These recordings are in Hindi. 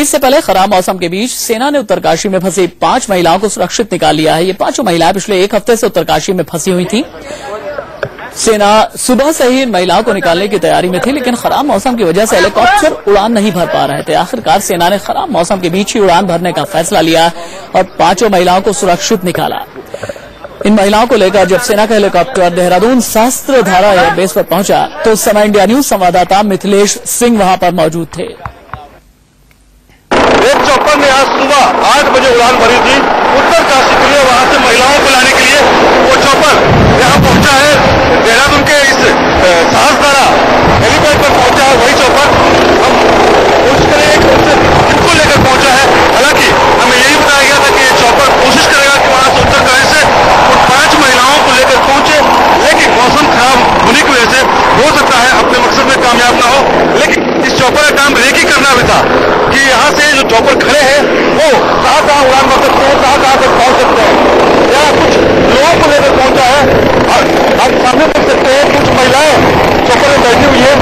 इससे पहले खराब मौसम के बीच सेना ने उत्तरकाशी में फंसी 5 महिलाओं को सुरक्षित निकाल लिया है। ये पांचों महिलाएं पिछले एक हफ्ते से उत्तरकाशी में फंसी हुई थी। सेना सुबह से ही इन महिलाओं को निकालने की तैयारी में थी, लेकिन खराब मौसम की वजह से हेलीकॉप्टर उड़ान नहीं भर पा रहे थे। आखिरकार सेना ने खराब मौसम के बीच ही उड़ान भरने का फैसला लिया और 5 महिलाओं को सुरक्षित निकाला। इन महिलाओं को लेकर जब सेना का हेलीकॉप्टर देहरादून सहस्त्रधारा एयरबेस पर पहुंचा तो उस समय इंडिया न्यूज संवाददाता मिथिलेश सिंह वहां पर मौजूद थे। एक चौपर ने आज सुबह 8 बजे उड़ान भरी थी उत्तरकाशी के लिए। वहां से महिलाओं को लाने के लिए वो चौपर यहाँ पहुंचा है। देहरादून के इस सहस्त्रधारा हेलीपैड पर पहुंचा है वही चौपर। हम कोशिश करेंगे कि उनसे किनको लेकर पहुंचा है। हालांकि हमें यही बताया गया था कि ये चौपर कोशिश करेगा कि वहां से उत्तरकाशी से उन 5 महिलाओं को लेकर पहुंचे, लेकिन मौसम खराब होने की वजह से हो सकता है अपने मकसद में कामयाब ना हो। लेकिन इस चौपर का काम रेकी करना भी था कि यहाँ से जो चौपर खड़े हैं वो कहाँ उड़ान भर सकते हैं, कहाँ तक पहुंच सकते हैं। यहाँ कुछ लोगों को लेकर पहुंचा है और आप सामने देख सकते हैं कुछ महिलाएं चौपर में बैठी हुई है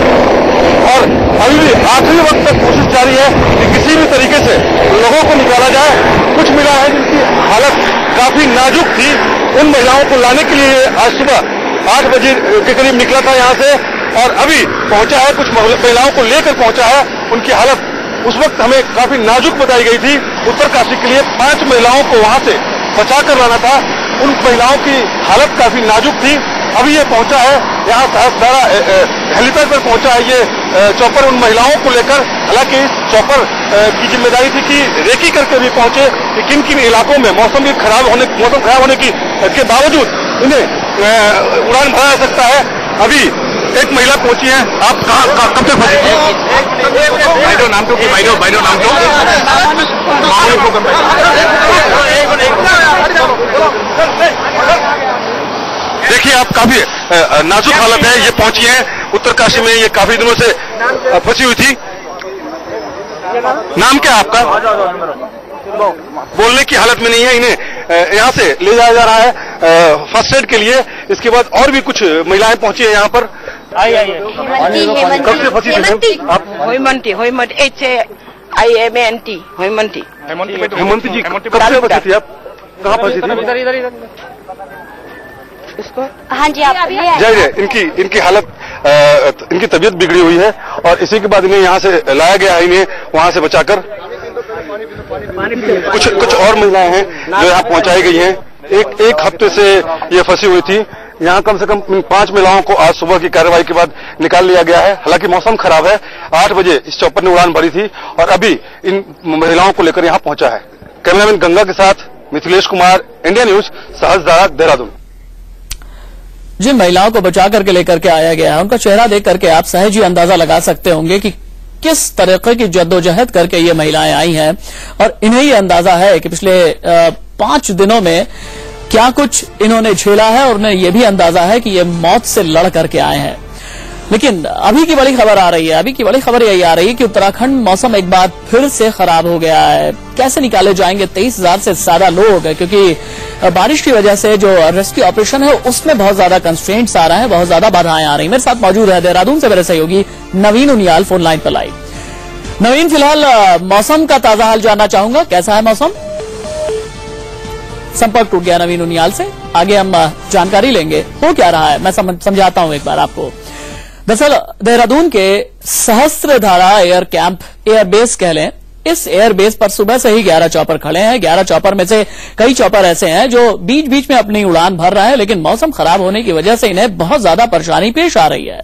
और अभी भी आखिरी वक्त तक कोशिश जारी है कि किसी भी तरीके से लोगों को निकाला जाए। कुछ महिलाएं हैं जिनकी हालत काफी नाजुक थी। उन महिलाओं को लाने के लिए आज सुबह 8 बजे के करीब निकला था यहाँ से और अभी पहुंचा है। कुछ महिलाओं को लेकर पहुंचा है। उनकी हालत उस वक्त हमें काफी नाजुक बताई गई थी। उत्तरकाशी के लिए 5 महिलाओं को वहां से बचा कर लाना था। उन महिलाओं की हालत काफी नाजुक थी। अभी ये पहुंचा है यहाँ सहस्त्रधारा हेलीपैड पर पहुंचा है ये चौपर उन महिलाओं को लेकर। हालांकि इस चौपर की जिम्मेदारी थी कि रेकी करके भी पहुंचे कि किन किन इलाकों में मौसम खराब होने के बावजूद इन्हें उड़ान भरा जा सकता है। अभी एक महिला पहुंची है। आप कब तक फंसी थी? नाम तो देखिए आप काफी नाजुक हालत है। ये पहुंची है उत्तरकाशी में। ये काफी दिनों से फंसी हुई थी। नाम क्या है आपका? बोलने की हालत में नहीं है। इन्हें यहाँ से ले जाया जा रहा है फर्स्ट एड के लिए। इसके बाद और भी कुछ महिलाएं पहुंची है यहाँ पर। कब से फंसी थी आप? हेमंती जी कब से फंसी थी आप? कहाँ फंसी थी? हाँ जी आप जय इनकी हालत इनकी तबीयत बिगड़ी हुई है और इसी के बाद इन्हें यहाँ से लाया गया है। इन्हें वहाँ से बचाकर कुछ और महिलाएं हैं जो यहाँ पहुँचाई गई हैं। एक हफ्ते से ये फंसी हुई थी। यहाँ कम से कम 5 महिलाओं को आज सुबह की कार्रवाई के बाद निकाल लिया गया है। हालांकि मौसम खराब है। 8 बजे इस चौपर ने उड़ान भरी थी और अभी इन महिलाओं को लेकर यहाँ पहुंचा है। कैमरामैन गंगा के साथ मिथिलेश कुमार, इंडिया न्यूज, सहस्त्रधारा, देहरादून। जिन महिलाओं को बचा करके लेकर के आया गया है उनका चेहरा देख करके आप सहज ही अंदाजा लगा सकते होंगे कि किस तरीके की जद्दोजहद करके ये महिलाएं आई हैं और इन्हें ये अंदाजा है कि पिछले 5 दिनों में क्या कुछ इन्होंने झेला है और उन्हें यह भी अंदाजा है कि ये मौत से लड़ करके आए हैं। लेकिन अभी की बड़ी खबर आ रही है। अभी की बड़ी खबर यही आ रही है कि उत्तराखंड मौसम एक बार फिर से खराब हो गया है। कैसे निकाले जाएंगे 23,000 से ज्यादा लोग, क्योंकि बारिश की वजह से जो रेस्क्यू ऑपरेशन है उसमें बहुत ज्यादा कंस्ट्रेंट्स आ रहे हैं, बहुत ज्यादा बाधाएं आ रही हैं। मेरे साथ मौजूद है देहरादून से मेरे सहयोगी नवीन उनियाल फोन लाइन पर लाइव। नवीन, फिलहाल मौसम का ताजा हाल जानना चाहूंगा, कैसा है मौसम? संपर्क टूट गया नवीन उनियाल से। आगे हम जानकारी लेंगे हो क्या रहा है। मैं समझाता हूं एक बार आपको। दरअसल देहरादून के सहस्त्रधारा एयरबेस कह लें, इस एयरबेस पर सुबह से ही 11 चौपर खड़े हैं। 11 चौपर में से कई चौपर ऐसे हैं जो बीच बीच में अपनी उड़ान भर रहे हैं, लेकिन मौसम खराब होने की वजह से इन्हें बहुत ज्यादा परेशानी पेश आ रही है।